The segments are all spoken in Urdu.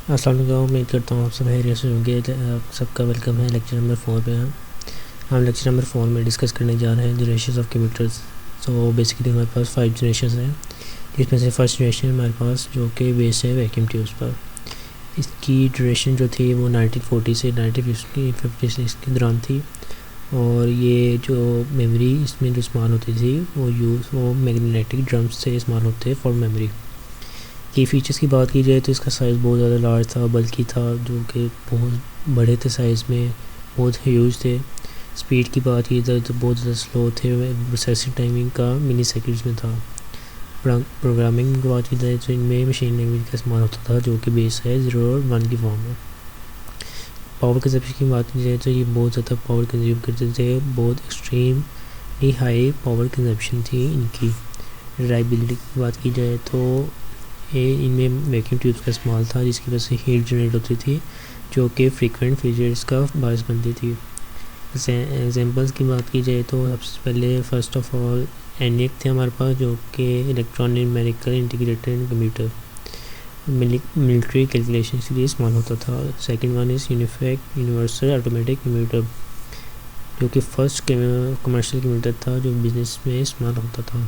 السلام علیکم، امید کرتا ہوں آپ سب خیریت سے ہوں گے۔ آپ سب کا ویلکم ہے لیکچر نمبر 4 پہ۔ ہم لیکچر نمبر 4 میں ڈسکس کرنے جا رہے ہیں generations of computers. So basically ہمارے پاس 5 جنریشنز ہیں، جس میں سے فرسٹ جنریشن ہمارے پاس جو کہ بیس ہے ویکیوم ٹیوبس پر۔ اس کی ڈیوریشن جو تھی وہ 1940 سے 1956 کے دوران تھی، اور یہ جو میموری اس میں جو استعمال ہوتی تھی وہ میگنیٹک ڈرمز سے استعمال ہوتے فار میموری۔ کی فیچرز کی بات کی جائے تو اس کا سائز بہت زیادہ لارج تھا، بلکی تھا، جو کہ بہت بڑے تھے سائز میں، بہت ہیوج تھے۔ سپیڈ کی بات کی جائے تو بہت زیادہ سلو تھے، پروسیسنگ ٹائمنگ کا منی سیکنڈز میں تھا۔ پروگرامنگ کی بات کی جائے تو ان میں مشین لینگویج کا استعمال ہوتا تھا، جو کہ بیس ہے 0 اور 1 کی فارم میں۔ پاور کنزپشن کی بات کی جائے تو یہ بہت زیادہ پاور کنزیوم کرتے تھے، بہت ایکسٹریملی ہائی پاور کنزپشن تھی ان کی۔ ریلائبلٹی کی بات کی جائے تو ان میں ویکیوم ٹیوبس کا استعمال تھا، جس کی وجہ سے ہیٹ جنریٹ ہوتی تھی، جو کہ فریکوینٹ فیلئرز کا باعث بنتی تھی۔ ایگزامپلس کی بات کی جائے تو سب سے پہلے فرسٹ آف آل ENIAC تھے ہمارے پاس، جو کہ electronic numerical integrated computer, military calculations کے لیے استعمال ہوتا تھا۔ سیکنڈ ون از یونیفیک یونیورسل آٹومیٹک کمپیوٹر، جو کہ فرسٹ کمرشل کمپیوٹر تھا جو بزنس میں استعمال ہوتا تھا۔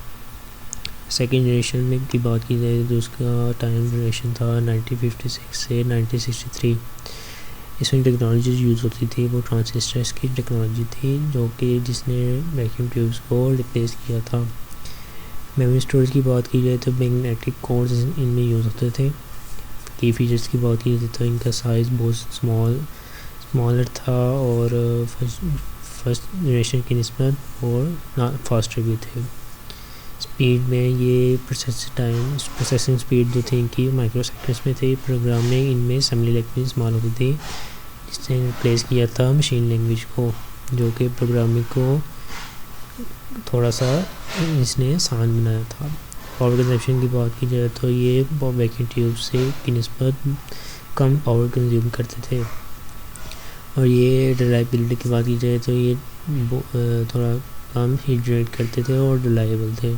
سیکنڈ جنریشن میں کی بات کی جائے تو اس کا ٹائم ڈیوریشن تھا 1956 سے 1963۔ اس میں ٹیکنالوجیز یوز ہوتی تھی وہ ٹرانزسٹرس کی ٹیکنالوجی تھی، جو کہ جس نے ویکیوم ٹیوبس کو ریپلیس کیا تھا۔ میموری اسٹوریج کی بات کی جائے تو میگنیٹک کورڈز ان میں یوز ہوتے تھے۔ کی فیچرز کی بات کی جائے تو ان کا سائز بہت اسمالر تھا، اور فرسٹ جنریشن کی نسبت اور فاسٹر بھی تھے۔ سپیڈ میں یہ پروسیسنگ سپیڈ جو تھی ان کی مائکرو سیکنڈس میں تھی۔ پروگرامنگ ان میں اسمبلی لینگویج استعمال ہوتی تھی، جس نے ریپلیس کیا تھا مشین لینگویج کو، جو کہ پروگرامنگ کو تھوڑا سا اس نے آسان بنایا تھا۔ پاور کنزپشن کی بات کی جائے تو یہ ویکیوم ٹیوب سے کی نسبت کم پاور کنزیوم کرتے تھے، اور یہ ریلائبلٹی کی بات کی جائے تو یہ تھوڑا کم ہیٹ جنریٹ کرتے تھے اور ریلائبل تھے۔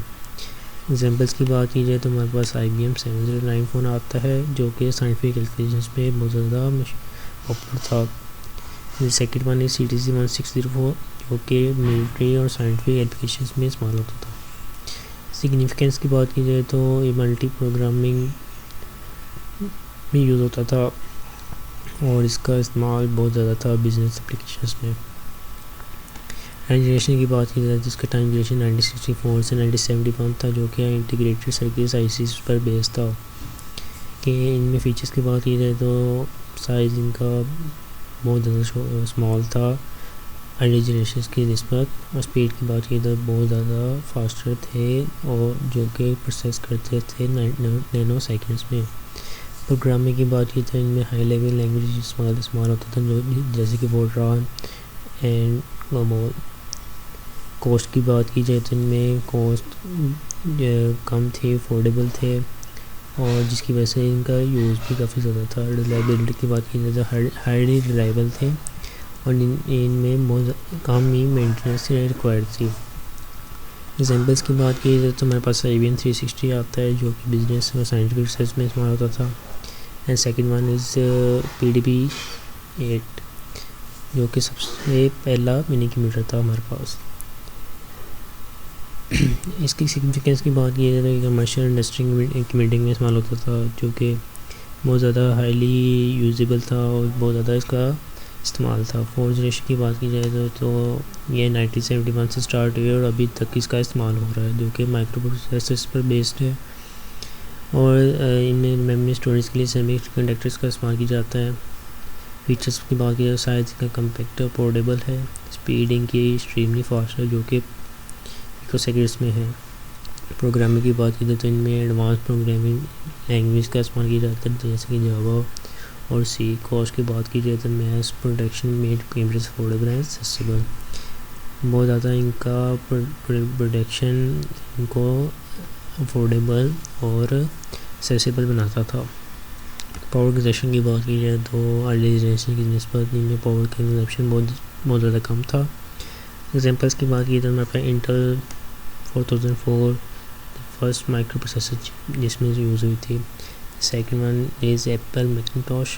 ایگزامپلس کی بات کی جائے تو ہمارے پاس IBM 709 فون آتا ہے، جو کہ سائنٹیفک کیلکولیشنس میں بہت زیادہ پاپولر تھا۔ سیکنڈ ون is CTC 1604، جو کہ ملٹری اور سائنٹیفک ایپلیکیشنس میں استعمال ہوتا تھا۔ سگنیفیکنس کی بات کی جائے تو یہ ملٹی پروگرامنگ میں یوز ہوتا تھا، اور اس کا استعمال بہت زیادہ تھا بزنس اپلیکیشنس میں۔ اینڈ جنریشن کی بات کی جائے تو اس کا ٹائم ڈیوریشن 1964 سے 1971 تھا، جو کہ انٹیگریٹڈ سرکٹس ICs پر بیس تھا۔ کہ ان میں فیچرز کی بات کی جائے تو سائز ان کا بہت زیادہ اسمال تھا ارلی جنریشنز کی نسبت، اور اسپیڈ کی بات کی تو بہت زیادہ فاسٹر تھے، اور جو کہ پروسیس کرتے تھے نینو سیکنڈس میں۔ پروگرامنگ کی بات کی تو ان میں ہائی لیول لینگویج استعمال ہوتا تھا، جیسے کہ فورٹران اینڈ گامول۔ کاسٹ کی بات کی جائے تو ان میں کاسٹ کم تھی، افورڈیبل تھے، اور جس کی وجہ سے ان کا یوز بھی کافی زیادہ تھا۔ ریلائبلٹی کی بات کی جائے تو ہائیلی ریلائبل تھے، اور ان میں بہت کم ہی مینٹیننس ریکوائرڈ تھی۔ ایگزامپلس کی بات کی جائے تو ہمارے پاس IBM 360 آتا ہے، جو کہ بزنس اور سائنٹیفک ریسرچ میں استعمال ہوتا تھا۔ And second one is PDP-8، جو کہ سب سے پہلا منی کمپیوٹر تھا ہمارے پاس۔ اس کی سگنیفیکنس کی بات کی جائے تو کمرشل انڈسٹری کی میٹنگ میں استعمال ہوتا تھا، جو کہ بہت زیادہ ہائیلی یوزیبل تھا، اور بہت زیادہ اس کا استعمال تھا۔ فورتھ جنریشن کی بات کی جائے تو یہ 1971 سے سٹارٹ ہوئی، اور ابھی تک اس کا استعمال ہو رہا ہے، جو کہ مائکرو پروسیسرز پر بیسڈ ہے، اور ان میں میموری اسٹوریج کے لیے سیمی کنڈکٹرز کا استعمال کیا جاتا ہے۔ فیچرز کی بات کی جائے تو سائز کا کمپیکٹ اور پورٹیبل ہے، اسپیڈ ان کی ایکسٹریملی فاسٹ ہے، جو کہ سیکنڈس میں ہے۔ پروگرامنگ کی بات کی جائے تو ان میں ایڈوانس پروگرامنگ لینگویج کا استعمال کیا جاتا ہے، جیسے کہ جاوا اور C۔ کاسٹ کی بات کی جائے تو mass production made computers affordable and accessible, بہت زیادہ ان کا پروڈکشن ان کو افورڈیبل اور ایکسیسیبل بناتا تھا۔ پاور کنزپشن کی بات کی جائے تو ارلی جنریشن کی نسبت ان میں پاور کنزپشن بہت زیادہ کم تھا۔ ایگزامپلس کی بات کی تو ہمارے پاس انٹل 4004 فرسٹ مائکرو پروسیسر جس میں یوز ہوئی تھی۔ سیکنڈ ون از ایپل میکنٹاش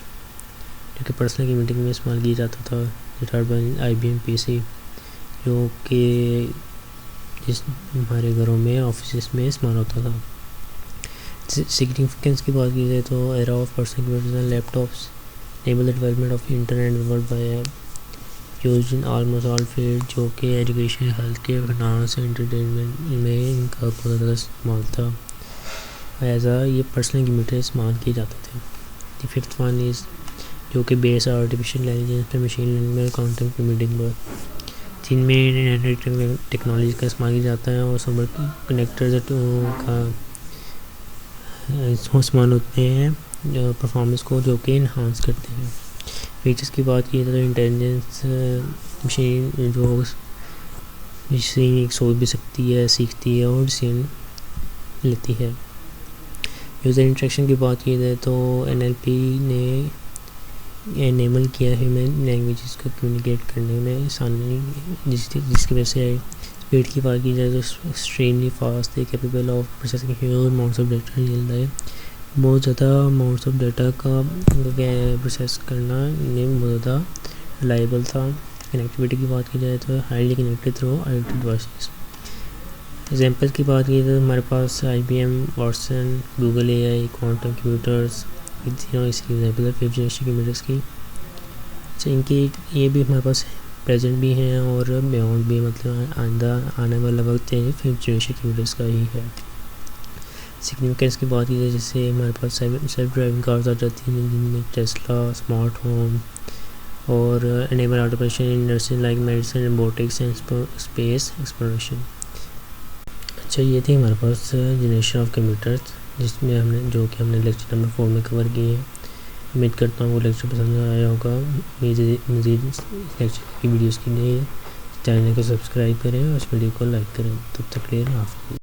جو کہ پرسنل کی میٹنگ میں استعمال کیا جاتا تھا. تھرڈ ون IBM PC جو کہ جس ہمارے گھروں میں آفیسز میں استعمال ہوتا تھا. سگنیفیکنس کی بات کی جائے تو era of personal computers and laptops enable the development of internet world by used in almost all fields جو کہ education, health care, finance, entertainment میں ان کا بہت زیادہ استعمال تھا. ایزا یہ پرسنل کمپیوٹر استعمال کیے جاتے تھے. دی ففتھ ون از جو کہ بیس آرٹیفیشیل انٹیلیجنس پہ, مشین لرننگ میں, کوانٹم کمپیوٹنگ پر, جن میں ٹیکنالوجی کا استعمال کیا جاتا ہے اور سب کنیکٹرز کا استعمال ہوتے ہیں پرفارمنس کو جو کہ انہانس کرتے ہیں. فیچرز کی بات کی تو انٹیلیجنس مشین جو مشین سوچ بھی سکتی ہے, سیکھتی ہے اور ڈیسیژن لیتی ہے. یوزر انٹریکشن کی بات کی جائے تو NLP نے انیبل کیا ہے ہیومن لینگویجز کو کمیونیکیٹ کرنے میں آسانی, جس کی وجہ سے اسپیڈ کی بات کی جائے تو extremely fast, capable of processing huge amounts of data real time, بہت زیادہ اماؤنٹس آف ڈیٹا کا پروسیس کرنا بہت زیادہ ریلائبل تھا. کنیکٹیوٹی کی بات کی جائے تو highly connected through IoT devices. Example کی بات کی تو ہمارے پاس IBM Watson, Google AI, quantum computers, اس کی ایگزامپل ہے 5th جنریشن کمپیوٹرز کی. ان کی یہ بھی ہمارے پاس پریزنٹ بھی ہیں اور بیونڈ بھی, مطلب آئندہ آنے والا وقت 5th جنریشن کمپیوٹرز کا ہی ہے. سگنیفیکنس کی بات کی جائے جیسے ہمارے پاس سیلف ڈرائیونگ کارز آ جاتی ہیں جن میں ٹیسلا, اسمارٹ ہوم اور enable automation industry like medicine, robotics and space exploration. اچھا, یہ تھی ہمارے پاس جنریشن آف کمپیوٹرز جس میں جو کہ ہم نے لیکچر نمبر 4 میں کور کیے ہیں. امید کرتا ہوں وہ لیکچر پسند آیا ہوگا. مزید لیکچر کی ویڈیوز کے لیے چینل کو سبسکرائب کریں اور اس ویڈیو کو لائک کریں. تب تک کے لیے اللہ حافظ.